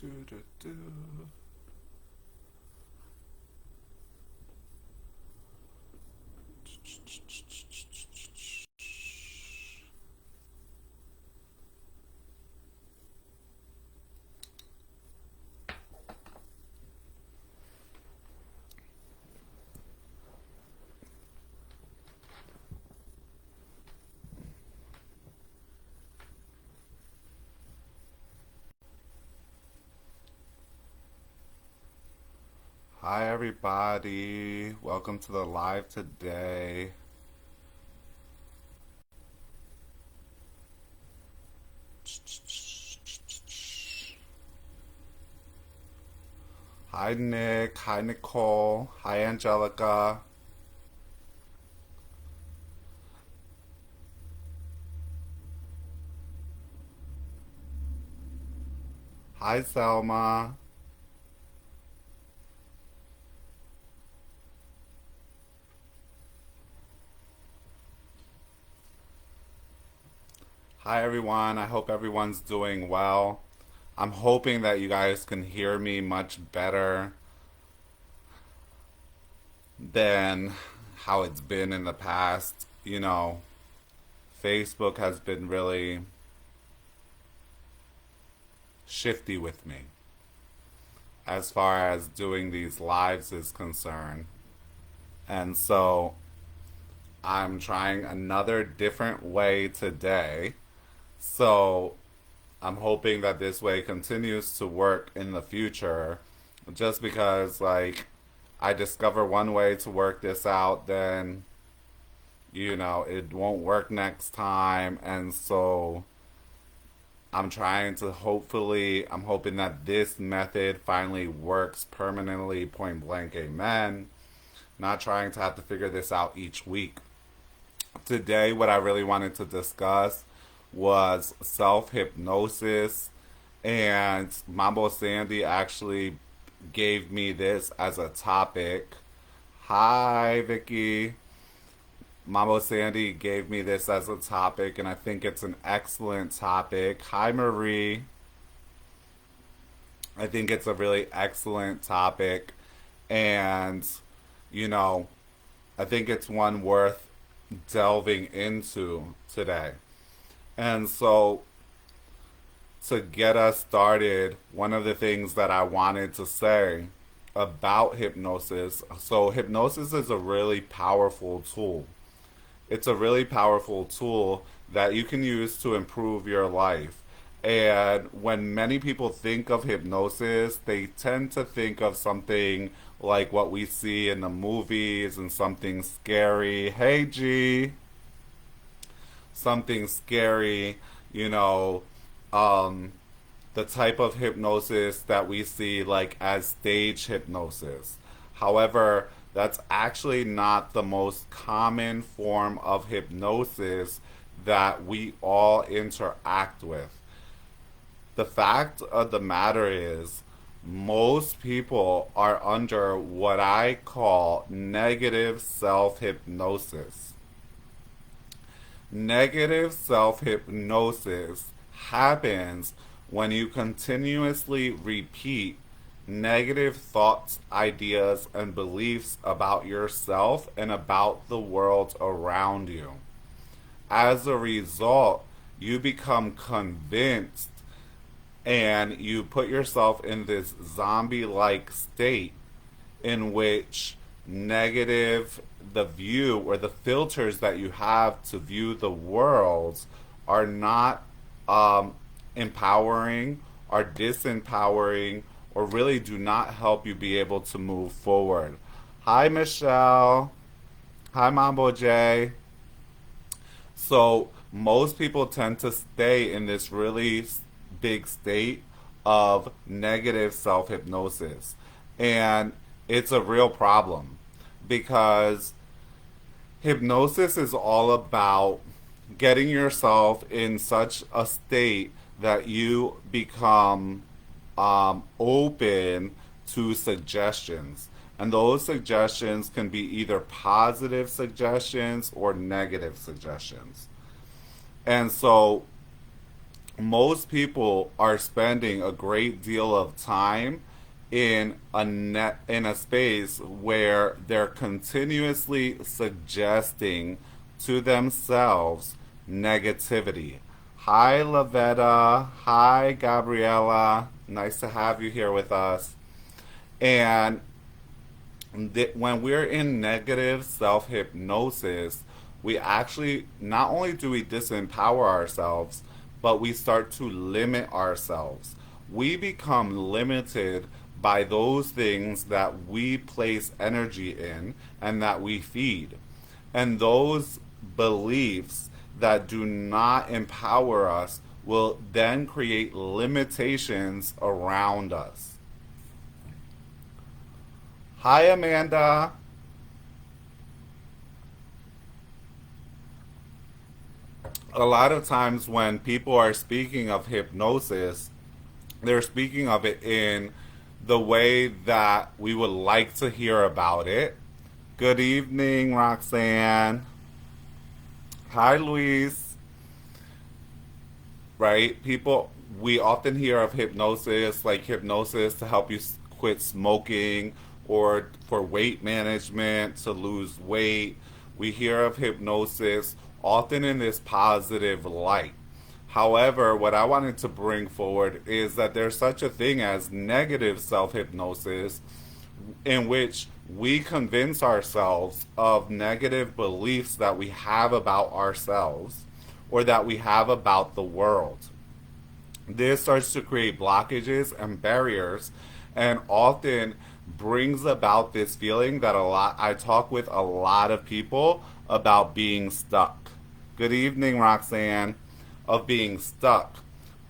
Do, do, do. Hi, everybody. Welcome to the live today. Hi, Nick. Hi, Nicole. Hi, Angelica. Hi, Selma. Hi, everyone. I hope everyone's doing well. I'm hoping that you guys can hear me much better than how it's been in the past. Facebook has been really shifty with me as far as doing these lives is concerned. And so I'm trying another different way today. So I'm hoping that this way continues to work in the future. Just because, like, I discover one way to work this out, then, it won't work next time. And so I'm hoping that this method finally works permanently, point blank, amen. Not trying to have to figure this out each week. Today, what I really wanted to discuss was self hypnosis, and Mambo Sandy actually gave me this as a topic. Hi, Vicky. Mambo Sandy gave me this as a topic, and I think it's an excellent topic. Hi, Marie. I think it's a really excellent topic, and you know, I think it's one worth delving into today. And so, to get us started, one of the things that I wanted to say about hypnosis, so hypnosis is a really powerful tool. It's a really powerful tool that you can use to improve your life. And when many people think of hypnosis, they tend to think of something like what we see in the movies and something scary. Hey, G, something scary, you know, um, the type of hypnosis that we see like as stage hypnosis. However, that's actually not the most common form of hypnosis that we all interact with. The fact of the matter is, most people are under what I call negative self hypnosis. Negative self hypnosis happens when you continuously repeat negative thoughts, ideas, and beliefs about yourself and about the world around you. As a result, you become convinced and you put yourself in this zombie like state in which negative the view or the filters that you have to view the world are not um, empowering, are disempowering, or really do not help you be able to move forward. Hi, Michelle. Hi, Mambo J. So most people tend to stay in this really big state of negative self hypnosis. And it's a real problem because hypnosis is all about getting yourself in such a state that you become open to suggestions. And those suggestions can be either positive suggestions or negative suggestions. And so most people are spending a great deal of time in a space where they're continuously suggesting to themselves negativity. Hi Lavetta, hi Gabriella, nice to have you here with us. And when we're in negative self hypnosis, we actually not only do we disempower ourselves, but we start to limit ourselves. We become limited by those things that we place energy in and that we feed. And those beliefs that do not empower us will then create limitations around us. Hi, Amanda. A lot of times when people are speaking of hypnosis, they're speaking of it in the way that we would like to hear about it. Good evening, Roxanne. Hi, Luis. Right? People, we often hear of hypnosis, like hypnosis to help you quit smoking or for weight management, to lose weight. We hear of hypnosis often in this positive light. However, what I wanted to bring forward is that there's such a thing as negative self hypnosis, in which we convince ourselves of negative beliefs that we have about ourselves or that we have about the world. This starts to create blockages and barriers, and often brings about this feeling that a lot I talk with a lot of people about being stuck. Good evening, Roxanne. Of being stuck.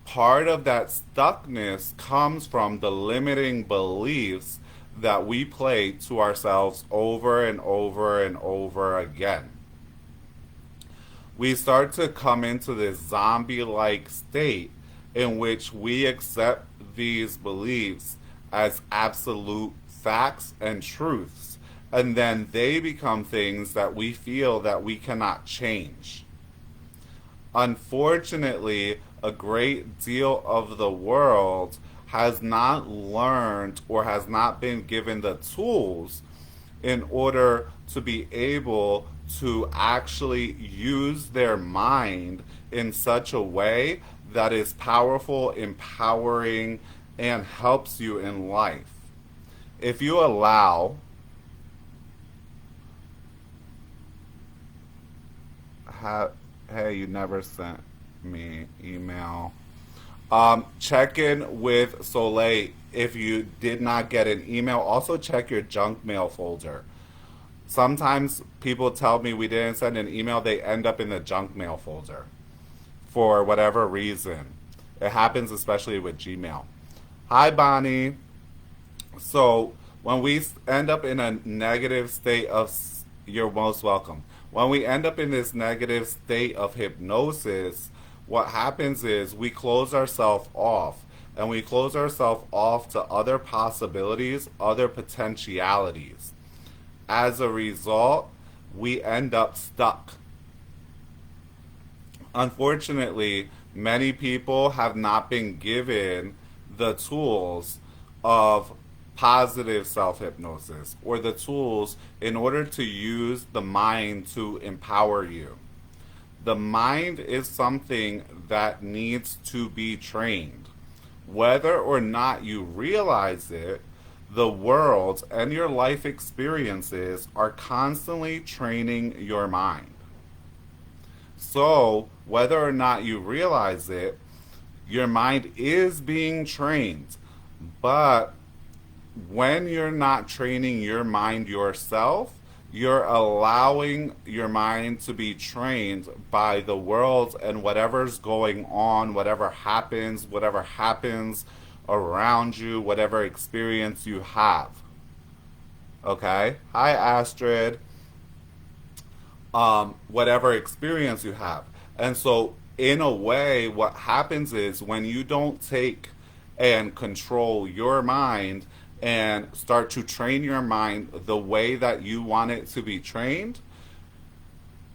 Part of that stuckness comes from the limiting beliefs that we play to ourselves over and over and over again. We start to come into this zombie like state in which we accept these beliefs as absolute facts and truths, and then they become things that we feel that we cannot change. Unfortunately, a great deal of the world has not learned or has not been given the tools in order to be able to actually use their mind in such a way that is powerful, empowering, and helps you in life. If you allow, hey, you never sent me email. Check in with Soleil if you did not get an email. Also, check your junk mail folder. Sometimes people tell me we didn't send an email, they end up in the junk mail folder for whatever reason. It happens especially with Gmail. Hi, Bonnie. So, when we end up in a negative state of, you're most welcome. When we end up in this negative state of hypnosis, what happens is we close ourselves off, and we close ourselves off to other possibilities, other potentialities. As a result, we end up stuck. Unfortunately, many people have not been given the tools of positive self hypnosis or the tools in order to use the mind to empower you. The mind is something that needs to be trained. Whether or not you realize it, the world and your life experiences are constantly training your mind. So, whether or not you realize it, your mind is being trained. But when you're not training your mind yourself, you're allowing your mind to be trained by the world and whatever's going on, whatever happens around you, whatever experience you have. Okay? Hi, Astrid. Whatever experience you have. And so, in a way, what happens is when you don't take and control your mind and start to train your mind the way that you want it to be trained,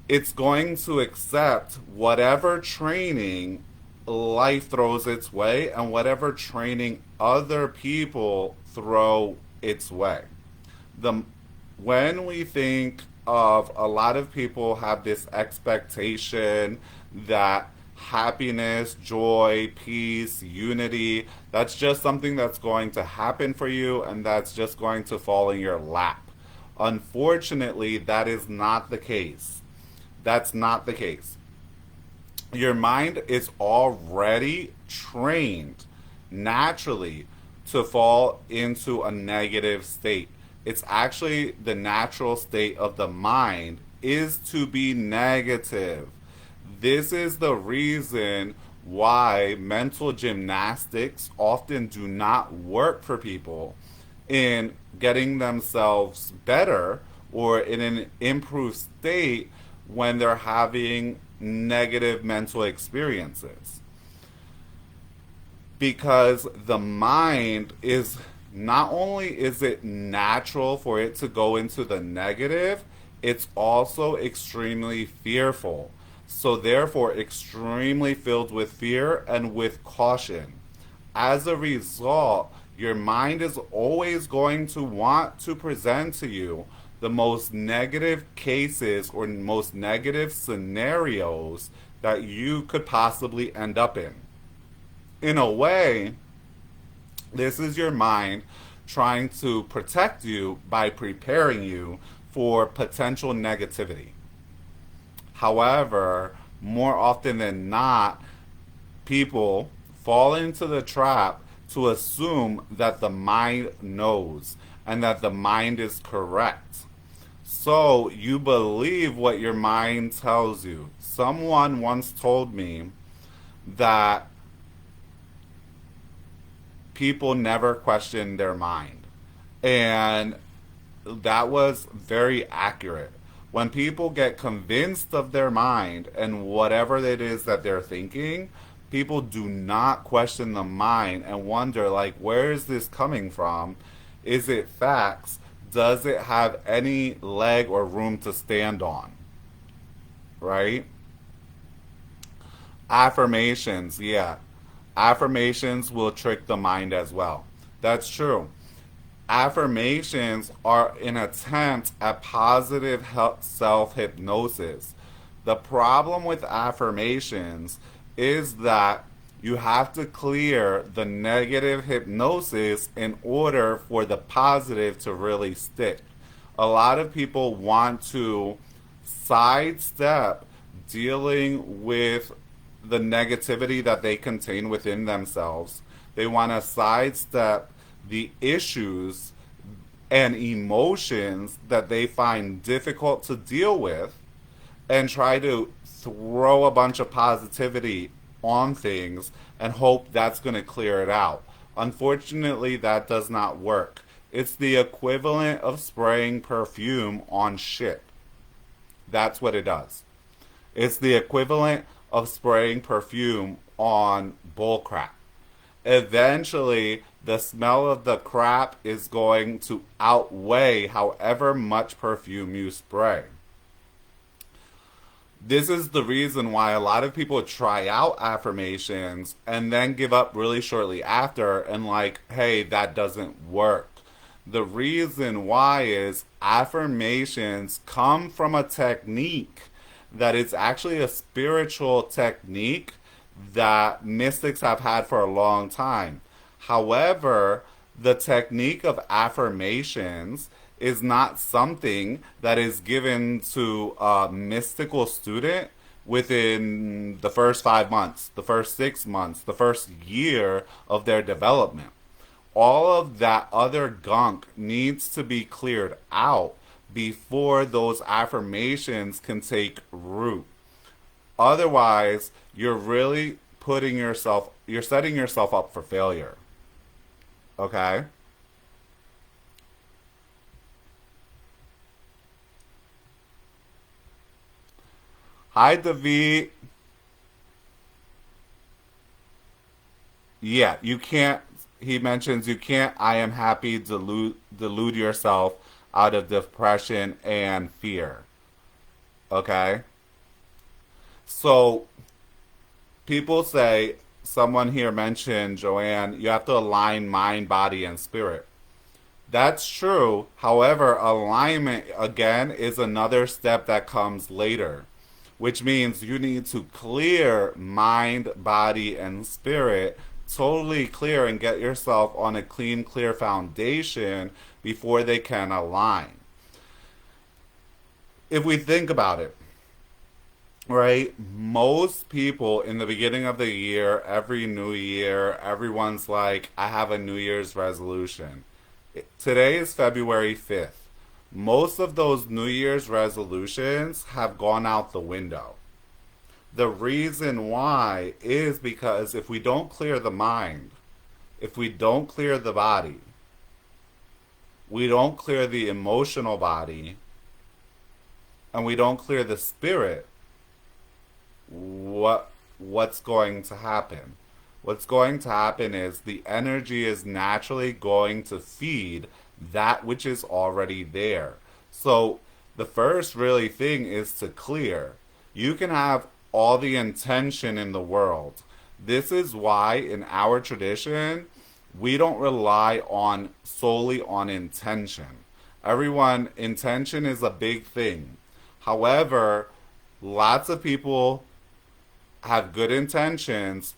it's going to accept whatever training life throws its way and whatever training other people throw its way. The When we think of, a lot of people have this expectation that happiness, joy, peace, unity, that's just something that's going to happen for you and that's just going to fall in your lap. Unfortunately, that is not the case. That's not the case. Your mind is already trained naturally to fall into a negative state. It's actually the natural state of the mind is to be negative. This is the reason why mental gymnastics often do not work for people in getting themselves better or in an improved state when they're having negative mental experiences. Because the mind is, not only is it natural for it to go into the negative, it's also extremely fearful. So therefore extremely filled with fear and with caution. As a result, your mind is always going to want to present to you the most negative cases or most negative scenarios that you could possibly end up in. In a way, this is your mind trying to protect you by preparing you for potential negativity. However, more often than not, people fall into the trap to assume that the mind knows and that the mind is correct. So you believe what your mind tells you. Someone once told me that people never question their mind. And that was very accurate. When people get convinced of their mind and whatever it is that they're thinking, people do not question the mind and wonder, like, where is this coming from? Is it facts? Does it have any leg or room to stand on? Right? Affirmations, yeah. Affirmations will trick the mind as well. That's true. Affirmations are an attempt at positive self hypnosis. The problem with affirmations is that you have to clear the negative hypnosis in order for the positive to really stick. A lot of people want to sidestep dealing with the negativity that they contain within themselves. They want to sidestep the issues and emotions that they find difficult to deal with and try to throw a bunch of positivity on things and hope that's going to clear it out. Unfortunately, that does not work. It's the equivalent of spraying perfume on shit. That's what it does. It's the equivalent of spraying perfume on bullcrap. Eventually, the smell of the crap is going to outweigh however much perfume you spray. This is the reason why a lot of people try out affirmations and then give up really shortly after and like, hey, that doesn't work. The reason why is affirmations come from a technique that is actually a spiritual technique that mystics have had for a long time. However, the technique of affirmations is not something that is given to a mystical student within the first 5 months, the first 6 months, the first year of their development. All of that other gunk needs to be cleared out before those affirmations can take root. Otherwise, you're really you're setting yourself up for failure. Okay? Hi, David. Yeah, you can't. He mentions you can't. I am happy delude yourself out of depression and fear. Okay? So People say, someone here mentioned, Joanne, you have to align mind, body, and spirit. That's true. However, alignment, again, is another step that comes later, which means you need to clear mind, body, and spirit, totally clear, and get yourself on a clean, clear foundation before they can align. If we think about it, right? Most people in the beginning of the year, every new year, everyone's like, I have a New Year's resolution. Today is February 5th. Most of those New Year's resolutions have gone out the window. The reason why is because if we don't clear the mind, if we don't clear the body, we don't clear the emotional body, and we don't clear the spirit, what's going to happen? What's going to happen is the energy is naturally going to feed that which is already there. So the first really thing is to clear. You can have all the intention in the world. This is why in our tradition we don't rely on solely on intention. Everyone, intention is a big thing. However, lots of people have good intentions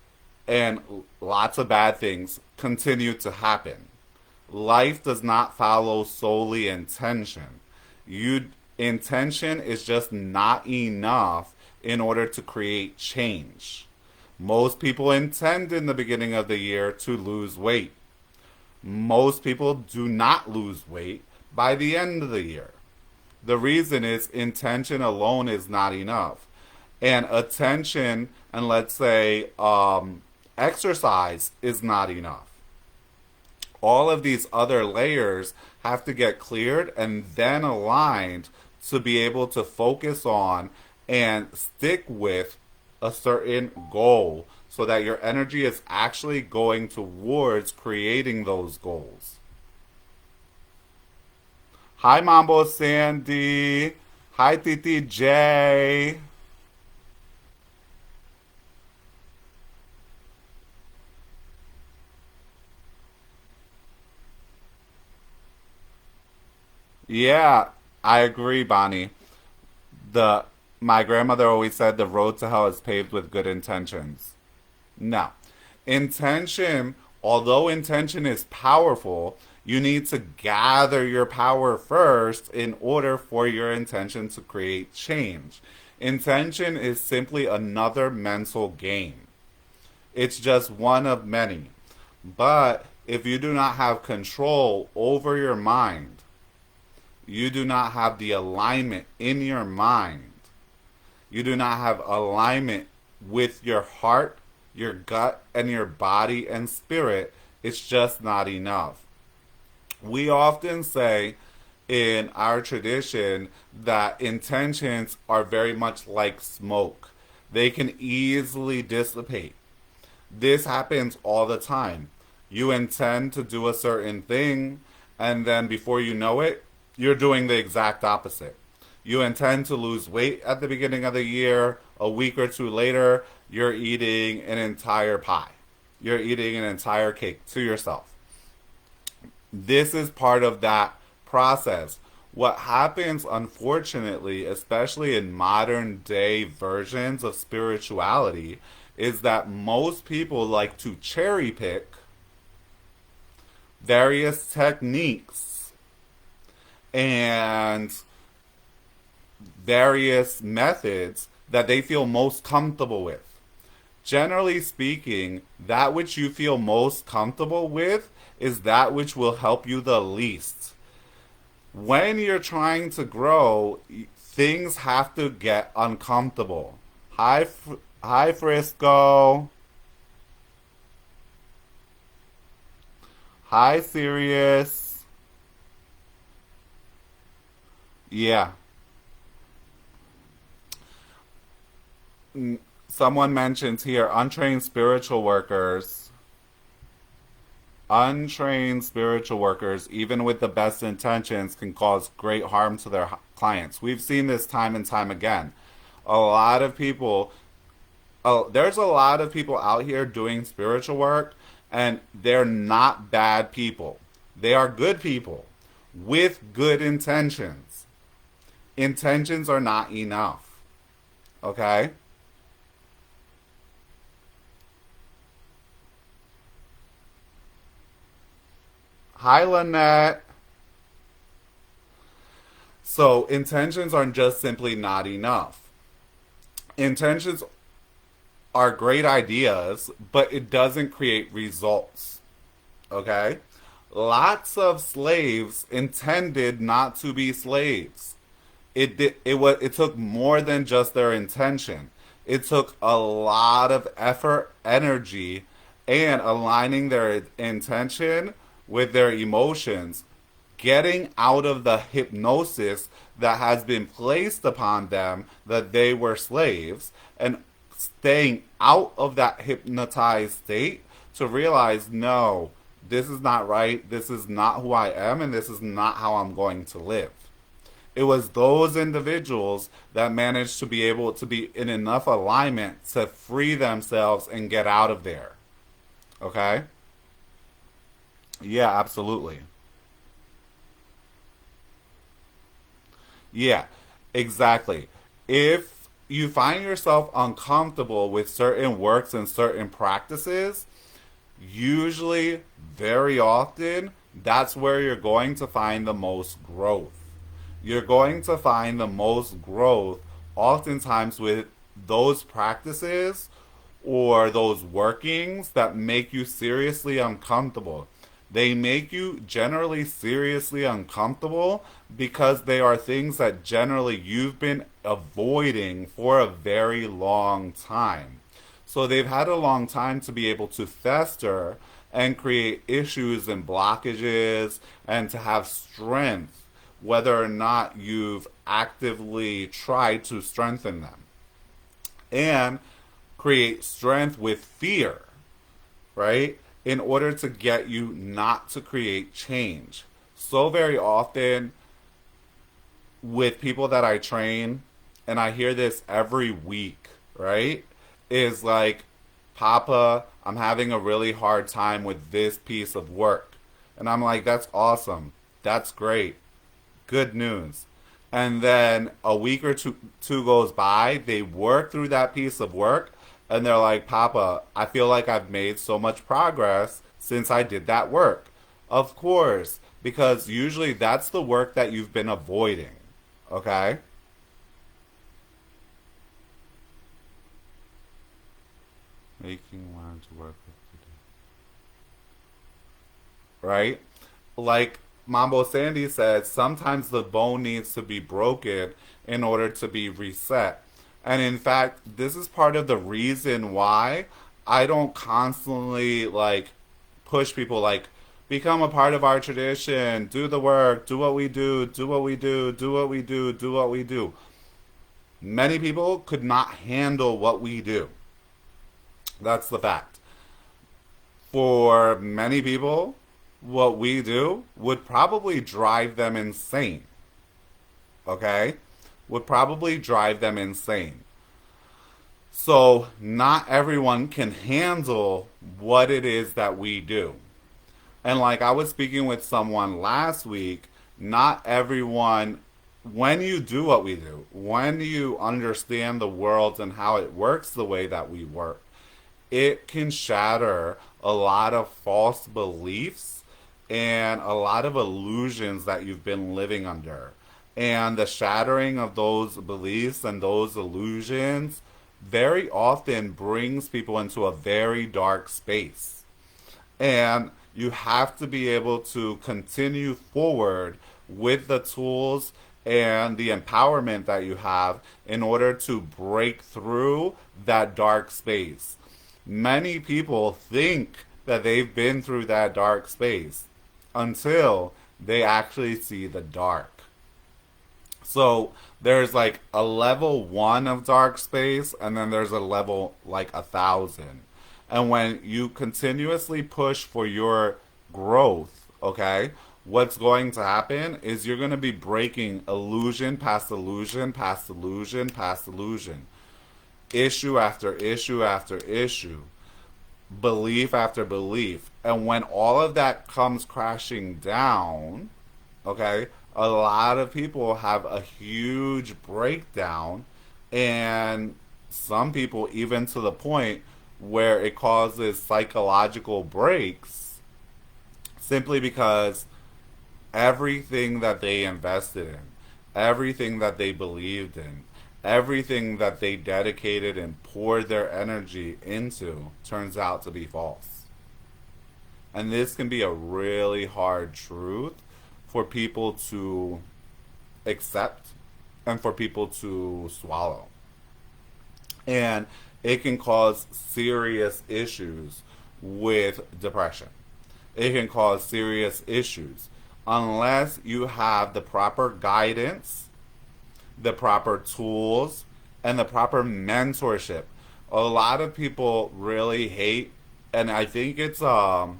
and lots of bad things continue to happen. Life does not follow solely intention. Intention is just not enough in order to create change. Most people intend in the beginning of the year to lose weight. Most people do not lose weight by the end of the year. The reason is intention alone is not enough. And attention and let's say exercise is not enough. All of these other layers have to get cleared and then aligned to be able to focus on and stick with a certain goal so that your energy is actually going towards creating those goals. Hi, Mambo Sandy. Hi, Titi J. Yeah, I agree, Bonnie. The My grandmother always said the road to hell is paved with good intentions. No. Intention, although intention is powerful, you need to gather your power first in order for your intention to create change. Intention is simply another mental game. It's just one of many. But if you do not have control over your mind, you do not have the alignment in your mind, you do not have alignment with your heart, your gut, and your body and spirit, it's just not enough. We often say in our tradition that intentions are very much like smoke. They can easily dissipate. This happens all the time. You intend to do a certain thing, and then before you know it, you're doing the exact opposite. You intend to lose weight at the beginning of the year, a week or two later, you're eating an entire pie. You're eating an entire cake to yourself. This is part of that process. What happens, unfortunately, especially in modern day versions of spirituality, is that most people like to cherry pick various techniques and various methods that they feel most comfortable with. Generally speaking, that which you feel most comfortable with is that which will help you the least. When you're trying to grow, things have to get uncomfortable. Hi, Frisco. Hi, Sirius. Yeah. Someone mentions here untrained spiritual workers. Untrained spiritual workers, even with the best intentions, can cause great harm to their clients. We've seen this time and time again. A lot of people Oh, there's a lot of people out here doing spiritual work, and they're not bad people. They are good people with good intentions. Intentions are not enough. Okay? Hi, Lynette. So, intentions are just simply not enough. Intentions are great ideas, but it doesn't create results. Okay? Lots of slaves intended not to be slaves. It took more than just their intention. It took a lot of effort, energy, and aligning their intention with their emotions, getting out of the hypnosis that has been placed upon them that they were slaves, and staying out of that hypnotized state to realize, no, this is not right, this is not who I am, and this is not how I'm going to live. It was those individuals that managed to be able to be in enough alignment to free themselves and get out of there. Okay? Yeah, absolutely. Yeah, exactly. If you find yourself uncomfortable with certain works and certain practices, usually, very often, that's where you're going to find the most growth. You're going to find the most growth oftentimes with those practices or those workings that make you seriously uncomfortable. They make you generally seriously uncomfortable because they are things that generally you've been avoiding for a very long time. So they've had a long time to be able to fester and create issues and blockages and to have strength, whether or not you've actively tried to strengthen them. And create strength with fear, right? In order to get you not to create change. So very often with people that I train, and I hear this every week, right? Is like, Papa, I'm having a really hard time with this piece of work. And I'm like, that's awesome. That's great. Good news. And then a week or two goes by, they work through that piece of work, and they're like, Papa, I feel like I've made so much progress since I did that work. Of course, because usually that's the work that you've been avoiding. Okay? Making learn to work with you. Right? Like Mambo Sandy said, sometimes the bone needs to be broken in order to be reset. And in fact, this is part of the reason why I don't constantly like push people like become a part of our tradition, do the work, do what we do, do what we do, do what we do, do what we do. Many people could not handle what we do. That's the fact. For many people, what we do would probably drive them insane. Okay? Would probably drive them insane. So, not everyone can handle what it is that we do. And like I was speaking with someone last week, not everyone, when you do what we do, when you understand the world and how it works the way that we work, it can shatter a lot of false beliefs and a lot of illusions that you've been living under. And the shattering of those beliefs and those illusions very often brings people into a very dark space. And you have to be able to continue forward with the tools and the empowerment that you have in order to break through that dark space. Many people think that they've been through that dark space until they actually see the dark. So there's like a level one of dark space, and then there's a level like 1,000. And when you continuously push for your growth, okay, what's going to happen is you're going to be breaking illusion past illusion past illusion past illusion. issue after issue after issue, belief after belief. And when all of that comes crashing down, okay, a lot of people have a huge breakdown, and some people even to the point where it causes psychological breaks simply because everything that they invested in, everything that they believed in, everything that they dedicated and poured their energy into turns out to be false. And this can be a really hard truth for people to accept and for people to swallow. And it can cause serious issues with depression. It can cause serious issues unless you have the proper guidance, the proper tools, and the proper mentorship. A lot of people really hate, and I think it's a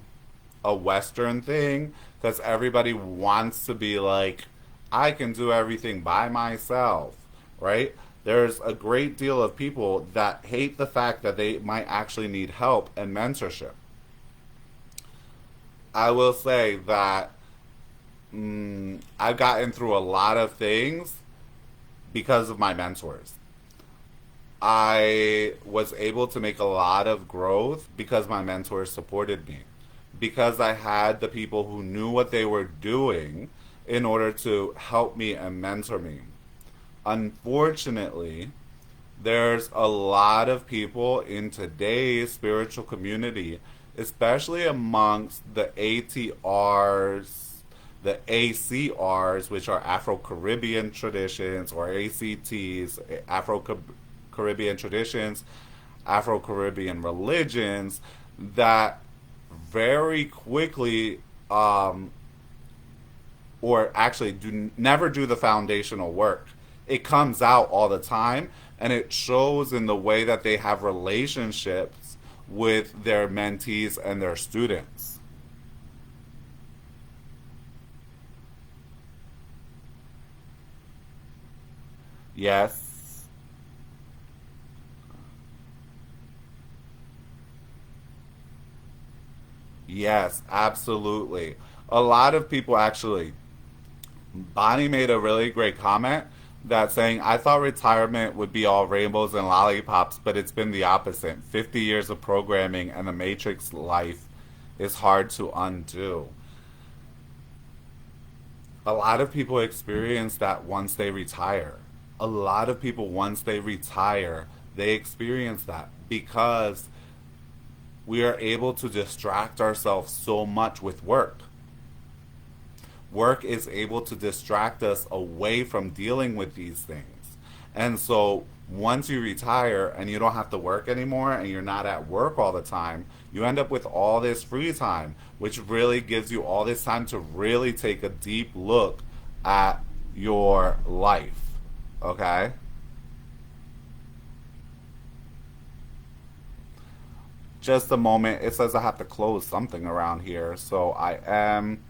Western thing because everybody wants to be like, I can do everything by myself, right? There's a great deal of people that hate the fact that they might actually need help and mentorship. I will say that I've gotten through a lot of things because of my mentors. I was able to make a lot of growth because my mentors supported me. Because I had the people who knew what they were doing in order to help me and mentor me. Unfortunately, there's a lot of people in today's spiritual community, especially amongst the ATRs, the ACRs, which are Afro Caribbean traditions, or ACTs, Afro Caribbean traditions, Afro Caribbean religions, that very quickly, or actually never do the foundational work. It comes out all the time, and it shows in the way that they have relationships with their mentees and their students. Yes, yes, absolutely. A lot of people actually, Bonnie made a really great comment that saying, I thought retirement would be all rainbows and lollipops, but it's been the opposite. 50 years of programming and the Matrix life is hard to undo. A lot of people experience that once they retire. A lot of people, once they retire, they experience that because we are able to distract ourselves so much with work. Work is able to distract us away from dealing with these things. And so once you retire and you don't have to work anymore and you're not at work all the time, you end up with all this free time, which really gives you all this time to really take a deep look at your life. Okay? Just a moment. It says I have to close something around here. So I am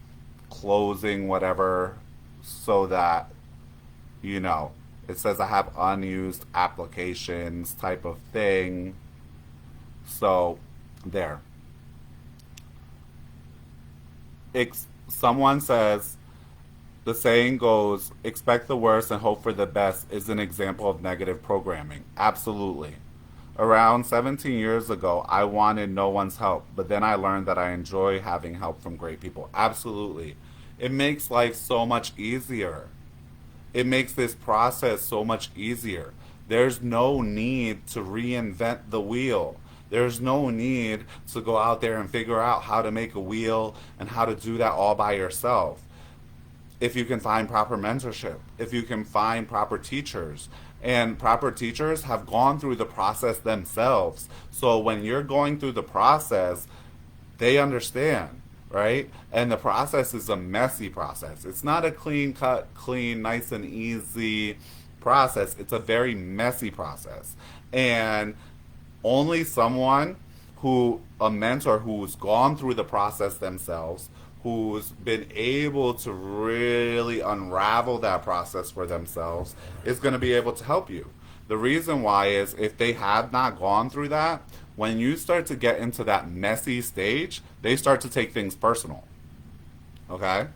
closing whatever so that, you know, it says I have unused applications type of thing. So there. Someone says the saying goes, expect the worst and hope for the best is an example of negative programming. Absolutely. Around 17 years ago, I wanted no one's help, but then I learned that I enjoy having help from great people. Absolutely. It makes life so much easier. It makes this process so much easier. There's no need to reinvent the wheel. There's no need to go out there and figure out how to make a wheel and how to do that all by yourself. If you can find proper mentorship, if you can find proper teachers, and proper teachers have gone through the process themselves. So when you're going through the process, they understand, right? And the process is a messy process. It's not a clean cut, clean, nice and easy process. It's a very messy process. And only someone a mentor who's gone through the process themselves, who's been able to really unravel that process for themselves, is going to be able to help you. The reason why is if they have not gone through that, when you start to get into that messy stage, they start to take things personal. Okay?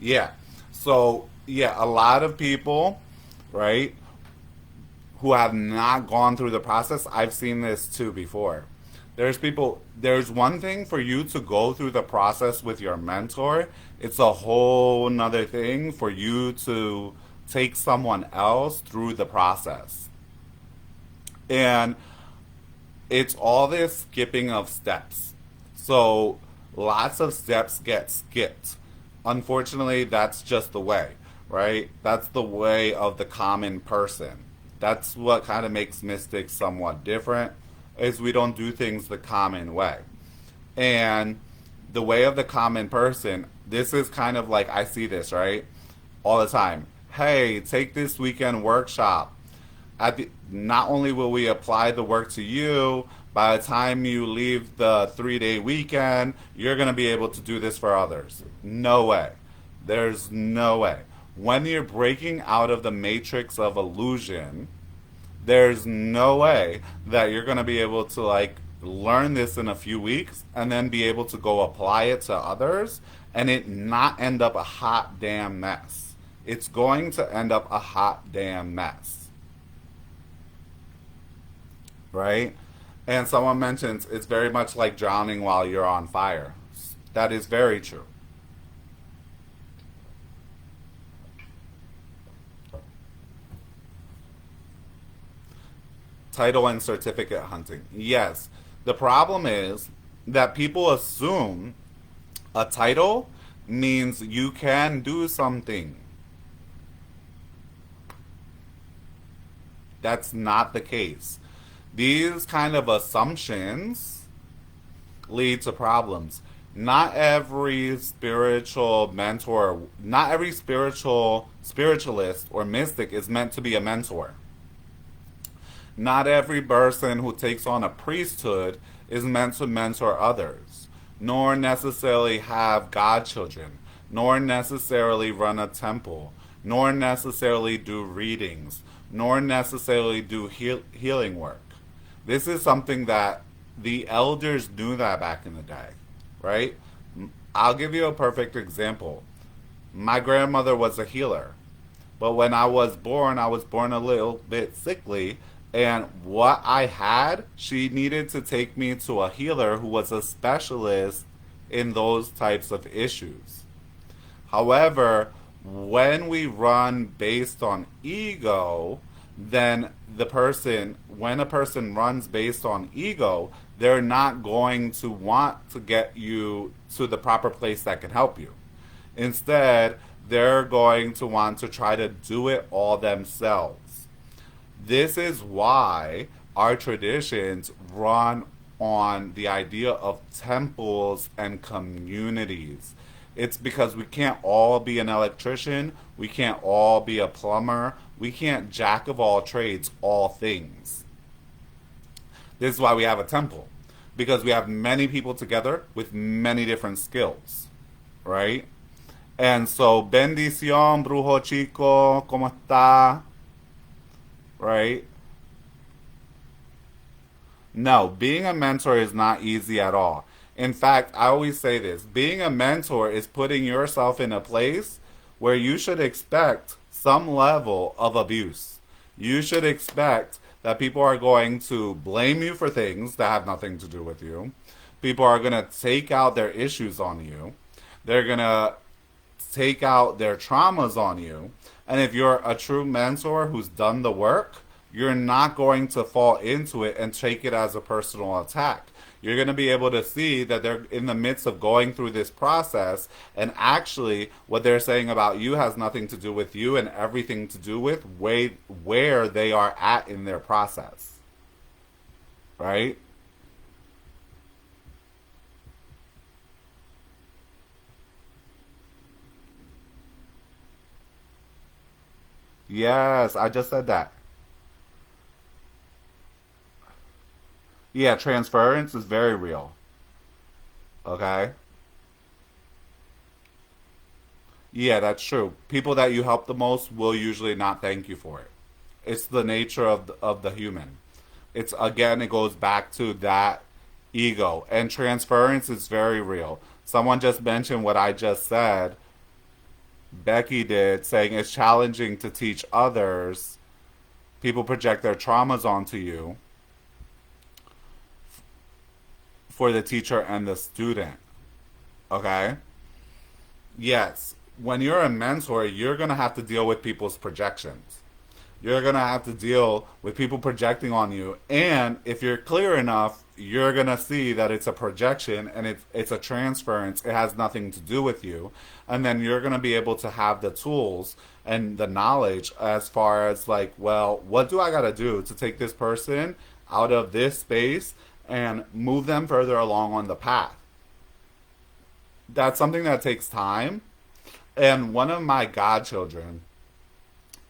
Yeah. So, yeah, a lot of people, right, who have not gone through the process, I've seen this too before. There's one thing for you to go through the process with your mentor. It's a whole nother thing for you to take someone else through the process. And it's all this skipping of steps. So lots of steps get skipped. Unfortunately, that's just the way, right? That's the way of the common person. That's what kind of makes mystics somewhat different is we don't do things the common way. And the way of the common person, this is kind of like I see this, right? All the time. Hey, take this weekend workshop. Not only will we apply the work to you, by the time you leave the 3 day weekend, you're going to be able to do this for others. No way. There's no way. When you're breaking out of the matrix of illusion, there's no way that you're going to be able to like learn this in a few weeks and then be able to go apply it to others and it not end up a hot damn mess. It's going to end up a hot damn mess, right? And someone mentions it's very much like drowning while you're on fire. That is very true. Title and certificate hunting. Yes. The problem is that people assume a title means you can do something. That's not the case. These kind of assumptions lead to problems. Not every spiritual mentor, not every spiritualist or mystic is meant to be a mentor. Not every person who takes on a priesthood is meant to mentor others, nor necessarily have godchildren, nor necessarily run a temple, nor necessarily do readings, nor necessarily do healing work. This is something that the elders knew that back in the day, right? I'll give you a perfect example. My grandmother was a healer, but when I was born a little bit sickly, and what I had, she needed to take me to a healer who was a specialist in those types of issues. However, when we run based on ego, then when a person runs based on ego, they're not going to want to get you to the proper place that can help you. Instead, they're going to want to try to do it all themselves. This is why our traditions run on the idea of temples and communities. It's because we can't all be an electrician, we can't all be a plumber, we can't jack of all trades, all things. This is why we have a temple, because we have many people together with many different skills, right? And so, bendición, brujo chico, ¿cómo está? Right? No, being a mentor is not easy at all. In fact, I always say this being a mentor is putting yourself in a place where you should expect some level of abuse. You should expect that people are going to blame you for things that have nothing to do with you. People are going to take out their issues on you. They're going to take out their traumas on you. And if you're a true mentor who's done the work, you're not going to fall into it and take it as a personal attack. You're going to be able to see that they're in the midst of going through this process, and actually what they're saying about you has nothing to do with you and everything to do with where they are at in their process. Right? Yes, I just said that. Yeah, transference is very real. Okay? Yeah, that's true. People that you help the most will usually not thank you for it. It's the nature of the human. It's again, it goes back to that ego. And transference is very real. Someone just mentioned what I just said. Becky did, saying it's challenging to teach others. People project their traumas onto you for the teacher and the student. Okay? Yes. When you're a mentor, you're going to have to deal with people's projections. You're going to have to deal with people projecting on you. And if you're clear enough, you're going to see that it's a projection and it's a transference. It has nothing to do with you. And then you're going to be able to have the tools and the knowledge as far as, like, well, what do I got to do to take this person out of this space and move them further along on the path? That's something that takes time. And one of my godchildren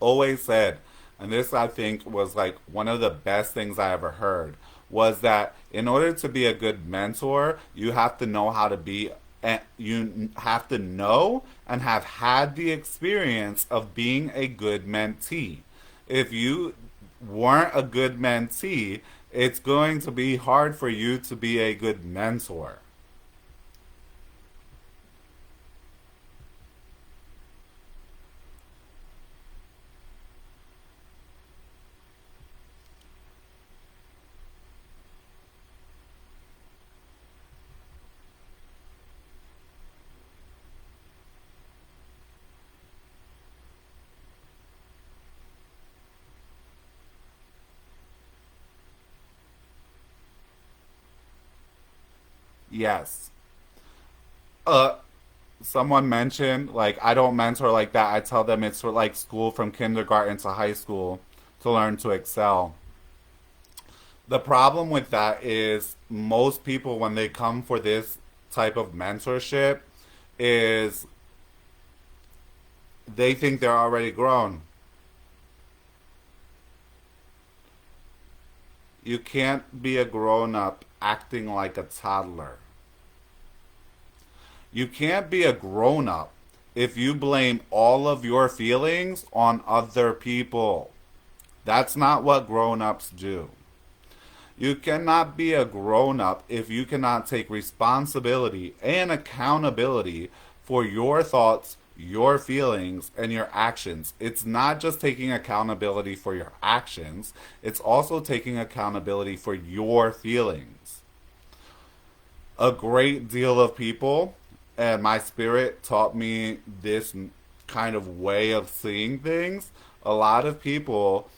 always said, and this I think was like one of the best things I ever heard, was that in order to be a good mentor, you have to know how to be, and you have to know and have had the experience of being a good mentee. If you weren't a good mentee, it's going to be hard for you to be a good mentor. Yes. Uh, Someone mentioned, like, I don't mentor like that. I tell them it's for like school from kindergarten to high school to learn to excel. The problem with that is most people, when they come for this type of mentorship, is they think they're already grown. You can't be a grown up acting like a toddler. You can't be a grown up if you blame all of your feelings on other people. That's not what grown ups do. You cannot be a grown up if you cannot take responsibility and accountability for your thoughts, your feelings, and your actions. It's not just taking accountability for your actions, it's also taking accountability for your feelings. A great deal of people, and my spirit taught me this kind of way of seeing things. A lot of people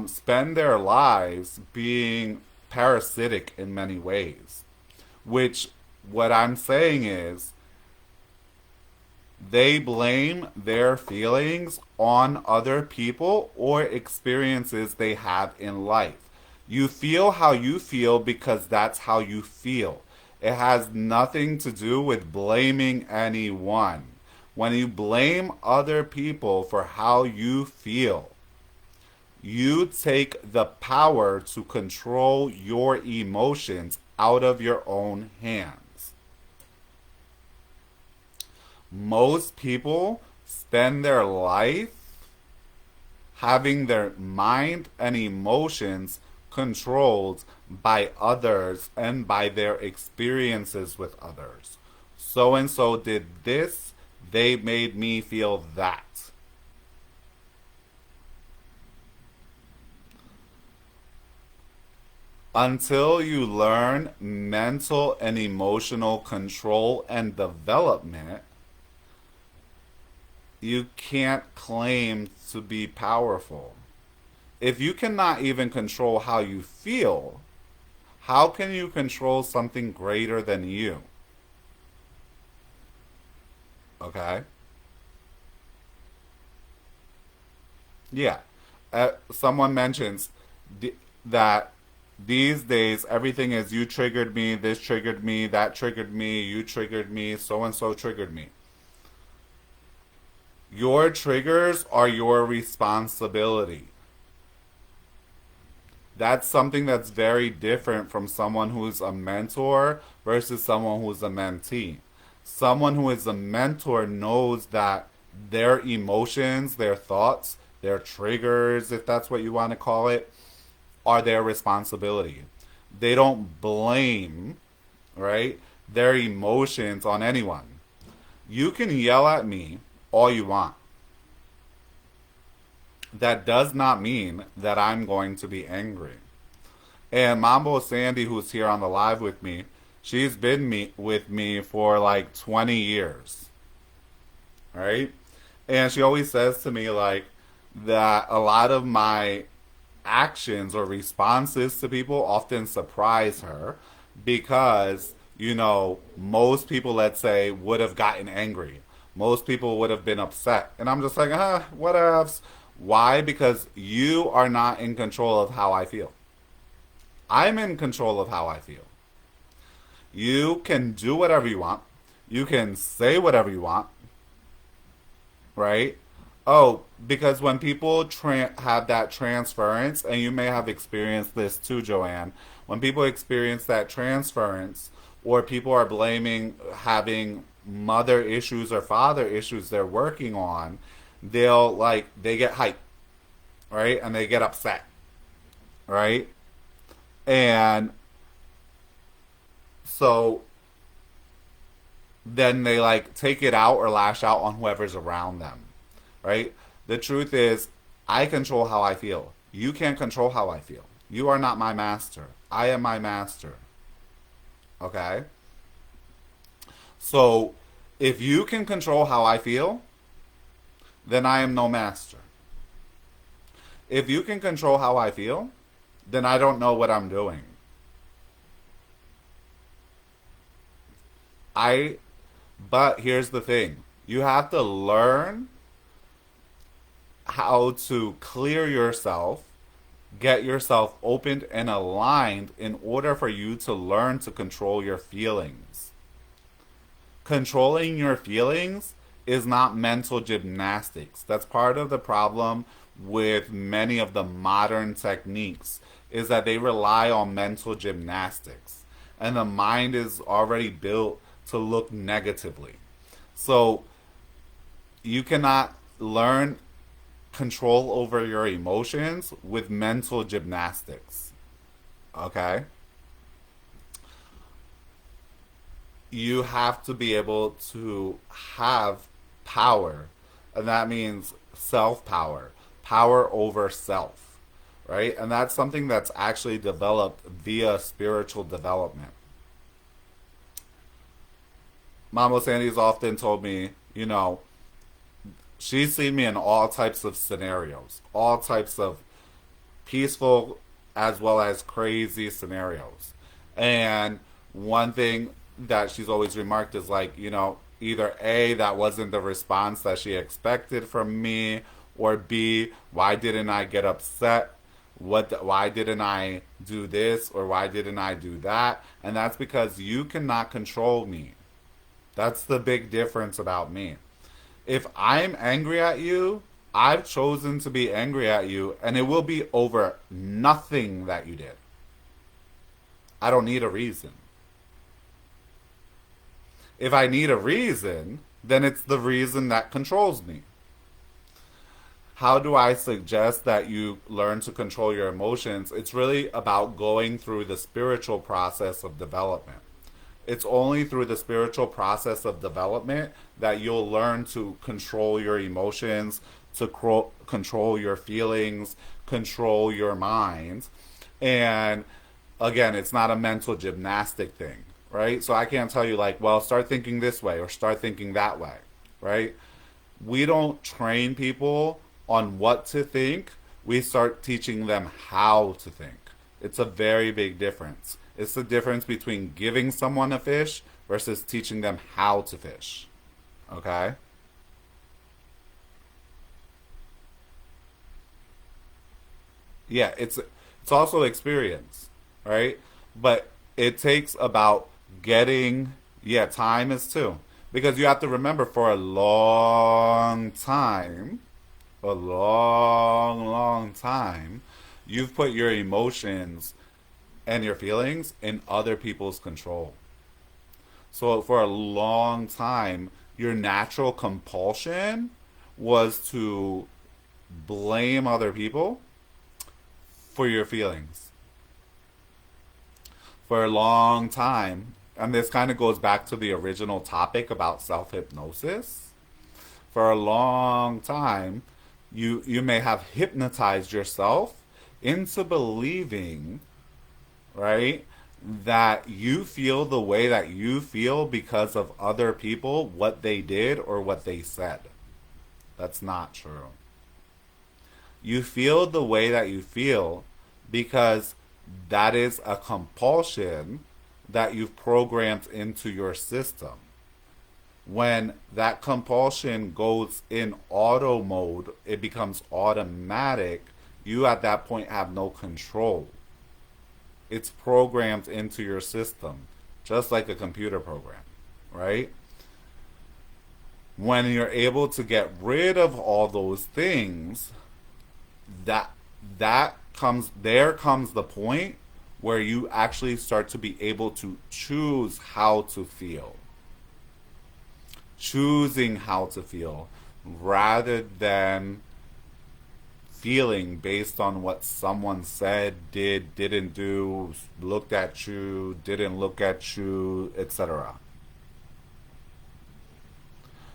spend their lives being parasitic in many ways, which what I'm saying is they blame their feelings on other people or experiences they have in life. You feel how you feel because that's how you feel. It has nothing to do with blaming anyone. When you blame other people for how you feel, you take the power to control your emotions out of your own hands. Most people spend their life having their mind and emotions controlled by others and by their experiences with others. So and so did this, they made me feel that. Until you learn mental and emotional control and development, you can't claim to be powerful. If you cannot even control how you feel, how can you control something greater than you? Okay? Yeah. Someone mentions that these days everything is you triggered me, this triggered me, that triggered me, you triggered me, so and so triggered me. Your triggers are your responsibility. That's something that's very different from someone who's a mentor versus someone who's a mentee. Someone who is a mentor knows that their emotions, their thoughts, their triggers, if that's what you want to call it, are their responsibility. They don't blame, right, their emotions on anyone. You can yell at me all you want. That does not mean that I'm going to be angry. And Mambo Sandy, who's here on the live with me, she's been with me for like 20 years, right? And she always says to me like that a lot of my actions or responses to people often surprise her because, most people, let's say, would have gotten angry. Most people would have been upset. And I'm just like, whatevs. Why? Because you are not in control of how I feel. I'm in control of how I feel. You can do whatever you want. You can say whatever you want, right? Oh, because when people have that transference, and you may have experienced this too, Joanne, when people experience that transference, or people are blaming having mother issues or father issues they're working on, they get hyped, right? And they get upset, right? And so then they like take it out or lash out on whoever's around them, right? The truth is, I control how I feel. You can't control how I feel. You are not my master. I am my master. Okay? So, if you can control how I feel, then I am no master. If you can control how I feel, then I don't know what I'm doing. But here's the thing. You have to learn how to clear yourself, get yourself opened and aligned in order for you to learn to control your feelings. Controlling your feelings is not mental gymnastics. That's part of the problem with many of the modern techniques is that they rely on mental gymnastics. And the mind is already built to look negatively. So you cannot learn control over your emotions with mental gymnastics. Okay? You have to be able to have power, and that means self power, power over self, right? And that's something that's actually developed via spiritual development. Mama Sandy's often told me, she's seen me in all types of scenarios, all types of peaceful as well as crazy scenarios. And one thing that she's always remarked is like, either A, that wasn't the response that she expected from me, or B, why didn't I get upset? Why didn't I do this, or why didn't I do that? And that's because you cannot control me. That's the big difference about me. If I'm angry at you, I've chosen to be angry at you, and it will be over nothing that you did. I don't need a reason. If I need a reason, then it's the reason that controls me. How do I suggest that you learn to control your emotions? It's really about going through the spiritual process of development. It's only through the spiritual process of development that you'll learn to control your emotions, to control your feelings, control your mind. And again, it's not a mental gymnastic thing, right? So I can't tell you like, well, start thinking this way or start thinking that way, right? We don't train people on what to think. We start teaching them how to think. It's a very big difference. It's the difference between giving someone a fish versus teaching them how to fish. Okay? Yeah, it's also experience, right? But it takes about getting, yeah, time is too. Because you have to remember for a long time, a long, long time, You've put your emotions and your feelings in other people's control. So for a long time, your natural compulsion was to blame other people for your feelings. For a long time, and this kind of goes back to the original topic about self hypnosis. For a long time, you may have hypnotized yourself into believing, right, that you feel the way that you feel because of other people, what they did or what they said. That's not true. You feel the way that you feel because that is a compulsion that you've programmed into your system. When that compulsion goes in auto mode, it becomes automatic. You at that point have no control. It's programmed into your system, just like a computer program, right? When you're able to get rid of all those things, that that comes there comes the point where you actually start to be able to choose how to feel. Choosing how to feel rather than feeling based on what someone said, did, didn't do, looked at you, didn't look at you, etc.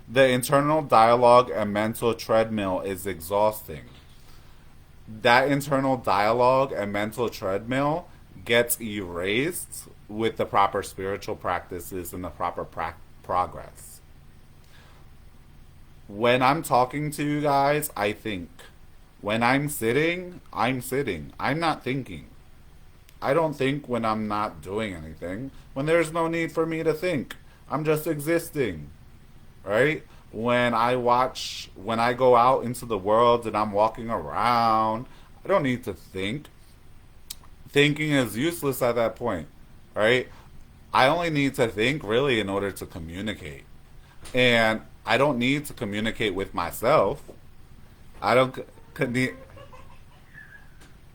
The internal dialogue and mental treadmill is exhausting. That internal dialogue and mental treadmill gets erased with the proper spiritual practices and the proper progress. When I'm talking to you guys, I think. When I'm sitting, I'm sitting. I'm not thinking. I don't think when I'm not doing anything. When there's no need for me to think. I'm just existing. Right? When I go out into the world and I'm walking around, I don't need to think. Thinking is useless at that point. Right? I only need to think really in order to communicate. And I don't need to communicate with myself. I don't need.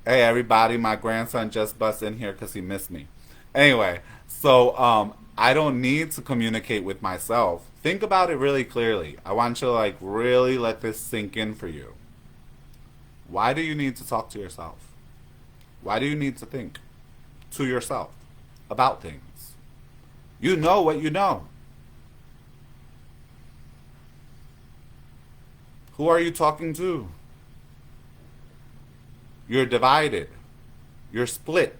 Hey, everybody, my grandson just bust in here because he missed me. Anyway, so I don't need to communicate with myself. Think about it really clearly. I want you to like really let this sink in for you. Why do you need to talk to yourself? Why do you need to think to yourself about things? You know what you know. Who are you talking to? You're divided. You're split.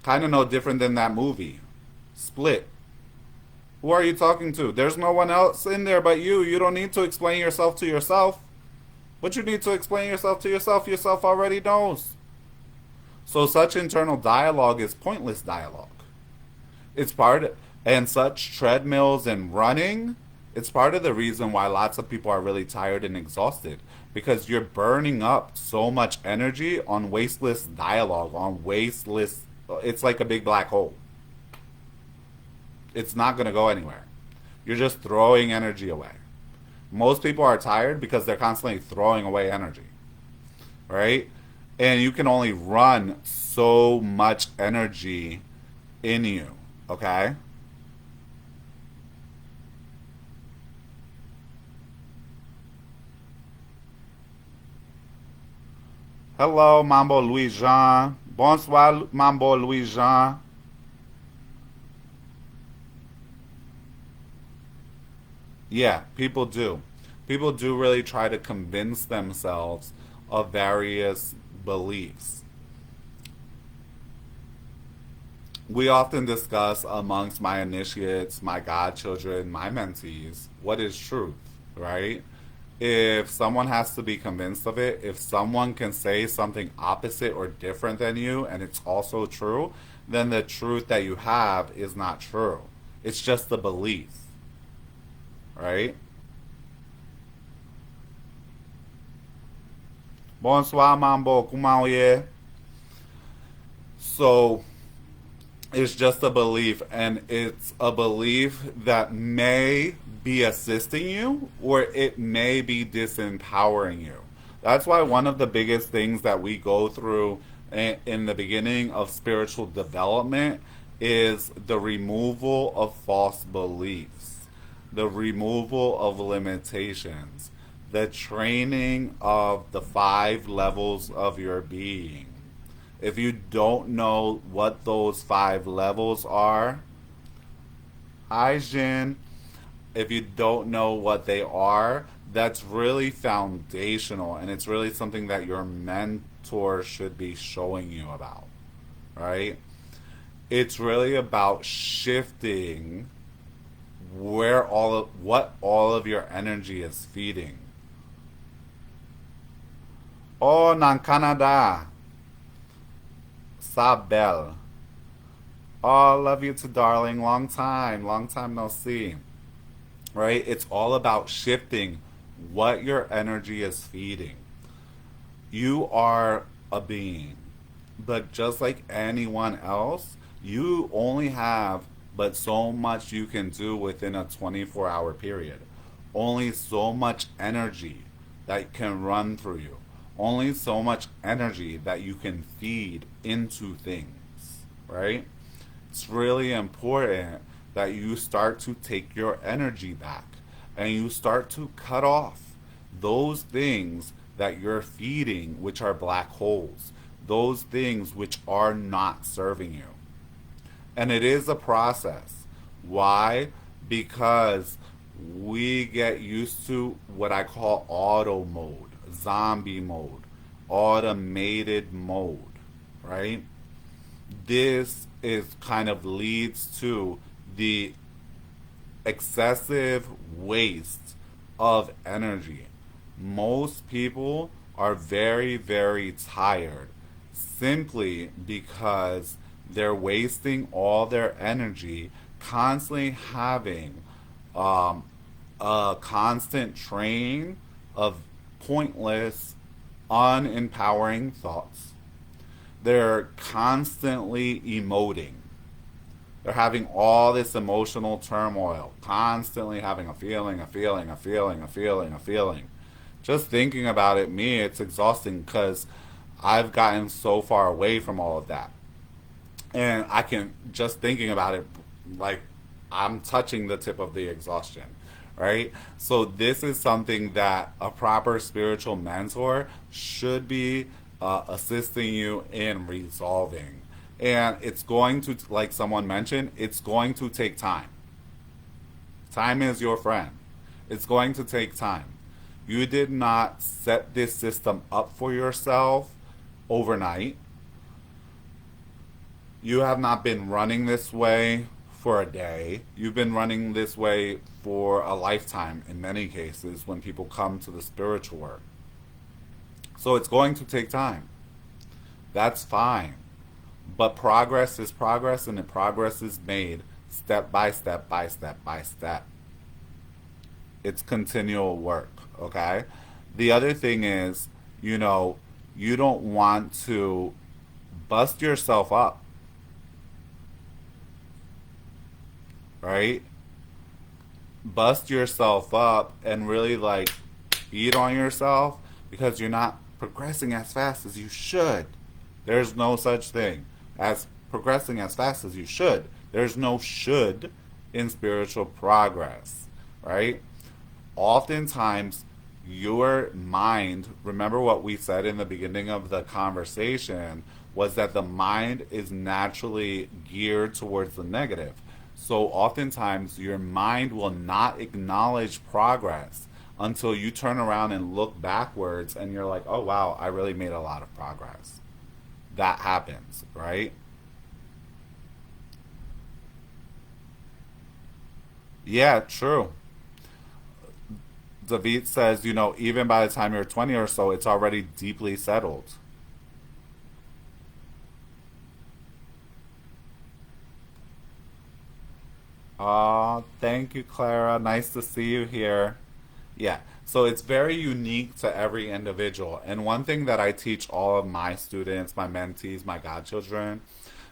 Kind of no different than that movie. Split. Who are you talking to? There's no one else in there but you. You don't need to explain yourself to yourself. What you need to explain yourself to yourself already knows. So such internal dialogue is pointless dialogue. It's and such treadmills and running, it's part of the reason why lots of people are really tired and exhausted. Because you're burning up so much energy on wasteless dialogue, it's like a big black hole. It's not going to go anywhere. You're just throwing energy away. Most people are tired because they're constantly throwing away energy. Right? And you can only run so much energy in you. Okay? Hello, Mambo Louis Jean. Bonsoir, Mambo Louis Jean. Yeah, people do. People do really try to convince themselves of various beliefs. We often discuss amongst my initiates, my godchildren, my mentees, what is truth, right? If someone has to be convinced of it, if someone can say something opposite or different than you and it's also true, then the truth that you have is not true. It's just the belief, right? Bonsoir, Mambo. Comment est? So, it's just a belief, and it's a belief that may be assisting you or it may be disempowering you. That's why one of the biggest things that we go through in the beginning of spiritual development is the removal of false beliefs, the removal of limitations, the training of the 5 levels of your being. If you don't know what those 5 levels are, hi Jin, if you don't know what they are, that's really foundational and it's really something that your mentor should be showing you about, right? It's really about shifting what all of your energy is feeding. Oh, nan Canada, Sabel. Oh, love you too, darling. Long time no see. Right? It's all about shifting what your energy is feeding. You are a being, but just like anyone else, you only have but so much you can do within a 24-hour period. Only so much energy that can run through you. Only so much energy that you can feed into things, right? It's really important that you start to take your energy back and you start to cut off those things that you're feeding, which are black holes, those things which are not serving you. And it is a process. Why? Because we get used to what I call auto mode, zombie mode, automated mode, right? This is kind of leads to the excessive waste of energy. Most people are very, very tired simply because they're wasting all their energy constantly having um, a constant train of pointless, unempowering thoughts. They're constantly emoting. They're having all this emotional turmoil, constantly having a feeling, a feeling, a feeling, a feeling, a feeling. Just thinking about it, me, it's exhausting because I've gotten so far away from all of that. And I can, just thinking about it, like, I'm touching the tip of the exhaustion, right? So this is something that a proper spiritual mentor should be assisting you in resolving. And it's going to, like someone mentioned, it's going to take time. Time is your friend. It's going to take time. You did not set this system up for yourself overnight. You have not been running this way for a day. You've been running this way for a lifetime in many cases when people come to the spiritual work. So it's going to take time. That's fine. But progress is progress, and the progress is made step by step by step by step. It's continual work, okay? The other thing is, you don't want to bust yourself up, right? Bust yourself up and really like beat on yourself because you're not progressing as fast as you should. There's no such thing as progressing as fast as you should. There's no should in spiritual progress, right? Oftentimes, your mind, remember what we said in the beginning of the conversation, was that the mind is naturally geared towards the negative. So oftentimes, your mind will not acknowledge progress until you turn around and look backwards and you're like, oh wow, I really made a lot of progress. That happens, right? Yeah, true. David says, even by the time you're 20 or so, it's already deeply settled. Thank you, Clara. Nice to see you here. Yeah, so it's very unique to every individual. And one thing that I teach all of my students, my mentees, my godchildren,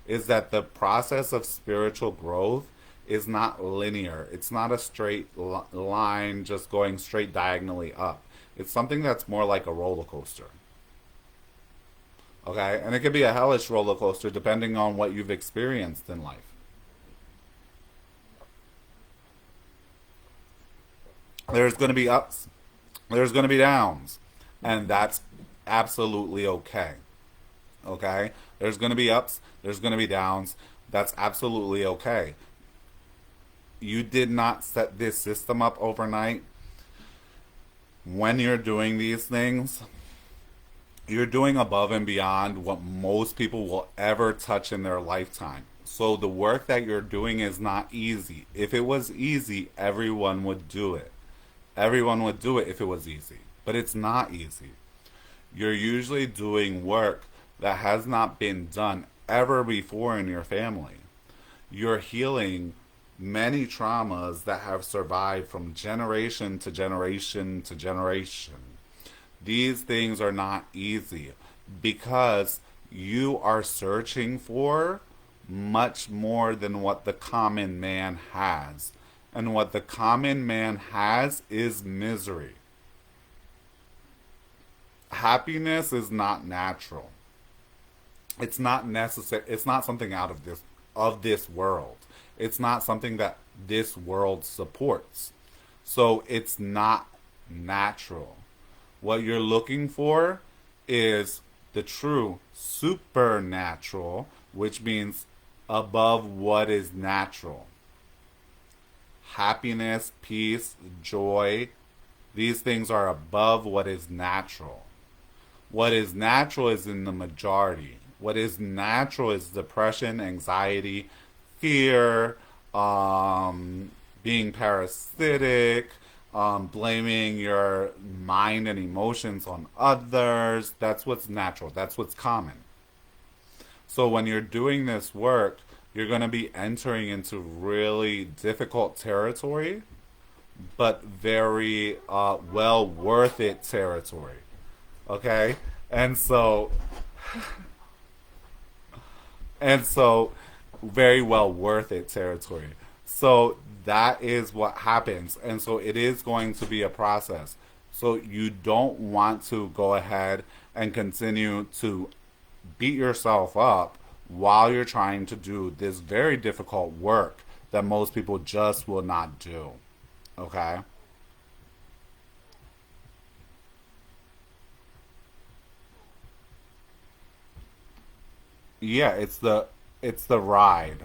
is that the process of spiritual growth is not linear. It's not a straight line just going straight diagonally up. It's something that's more like a roller coaster. Okay? And it could be a hellish roller coaster depending on what you've experienced in life. There's going to be ups, there's going to be downs, and that's absolutely okay. Okay? There's going to be ups, there's going to be downs. That's absolutely okay. You did not set this system up overnight. When you're doing these things, you're doing above and beyond what most people will ever touch in their lifetime. So the work that you're doing is not easy. If it was easy, everyone would do it. Everyone would do it if it was easy. But it's not easy. You're usually doing work that has not been done ever before in your family. You're healing many traumas that have survived from generation to generation to generation. These things are not easy because you are searching for much more than what the common man has. And what the common man has is misery. Happiness is not natural. It's not necessary. It's not something out of this world. It's not something that this world supports. So it's not natural. What you're looking for is the true supernatural, which means above what is natural. Happiness, peace, joy, these things are above what is natural. What is natural is in the majority. What is natural is depression, anxiety, fear, being parasitic, blaming your mind and emotions on others. That's what's natural. That's what's common. So when you're doing this work, you're going to be entering into really difficult territory, but very well worth it territory. Okay? And so very well worth it territory. So that is what happens. And so it is going to be a process. So you don't want to go ahead and continue to beat yourself up while you're trying to do this very difficult work that most people just will not do. Okay? Yeah, it's the ride.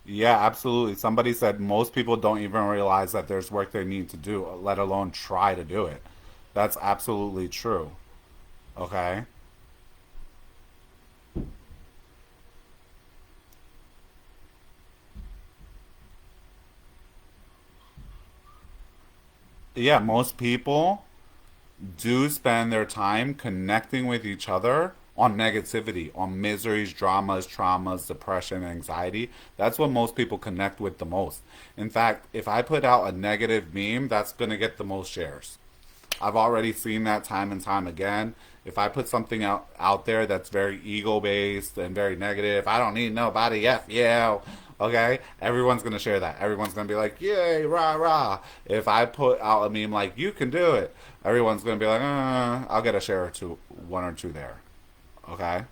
Yeah, absolutely. Somebody said most people don't even realize that there's work they need to do, let alone try to do it. That's absolutely true. Okay? Yeah, most people do spend their time connecting with each other on negativity, on miseries, dramas, traumas, depression, anxiety. That's what most people connect with the most. In fact, if I put out a negative meme, that's going to get the most shares. I've already seen that time and time again. If I put something out there that's very ego based and very negative, I don't need nobody, F yeah. Okay, everyone's gonna share that. Everyone's gonna be like, "Yay, rah rah!" If I put out a meme like "You can do it," everyone's gonna be like, I'll get a share or two, one or two there." Okay,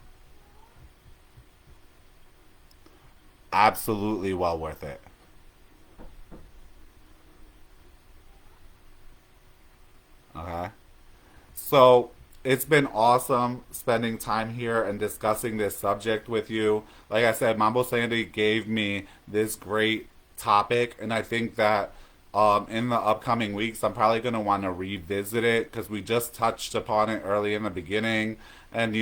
absolutely well worth it. Okay. So it's been awesome spending time here and discussing this subject with you. Like I said, Mambo Sandy gave me this great topic, and I think that in the upcoming weeks, I'm probably going to want to revisit it because we just touched upon it early in the beginning. And,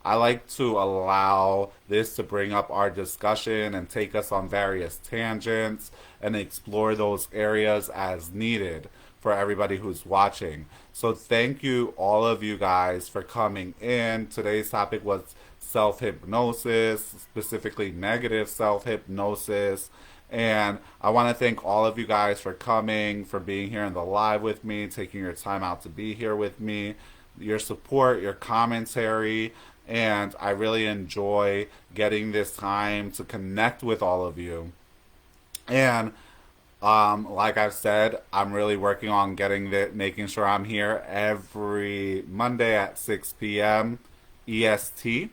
I like to allow this to bring up our discussion and take us on various tangents and explore those areas as needed for everybody who's watching. So thank you, all of you guys, for coming in. Today's topic was self hypnosis, specifically negative self hypnosis. And I want to thank all of you guys for coming, for being here in the live with me, taking your time out to be here with me. your support, your commentary, and I really enjoy getting this time to connect with all of you. And like I've said, I'm really working on making sure I'm here every Monday at 6 p.m. EST.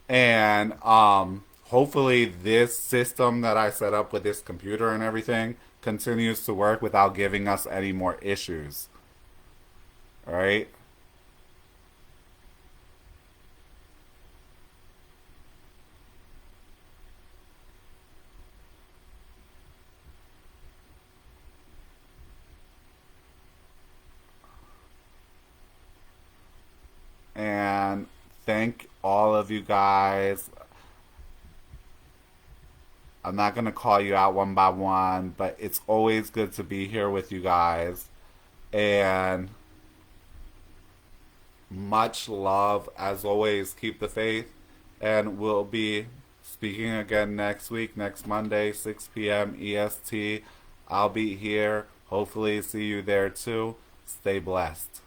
And hopefully, this system that I set up with this computer and everything continues to work without giving us any more issues. All right. And thank all of you guys. I'm not going to call you out one by one, but it's always good to be here with you guys. And much love. As always, keep the faith. And we'll be speaking again next week, next Monday, 6 p.m. EST. I'll be here. Hopefully, see you there too. Stay blessed.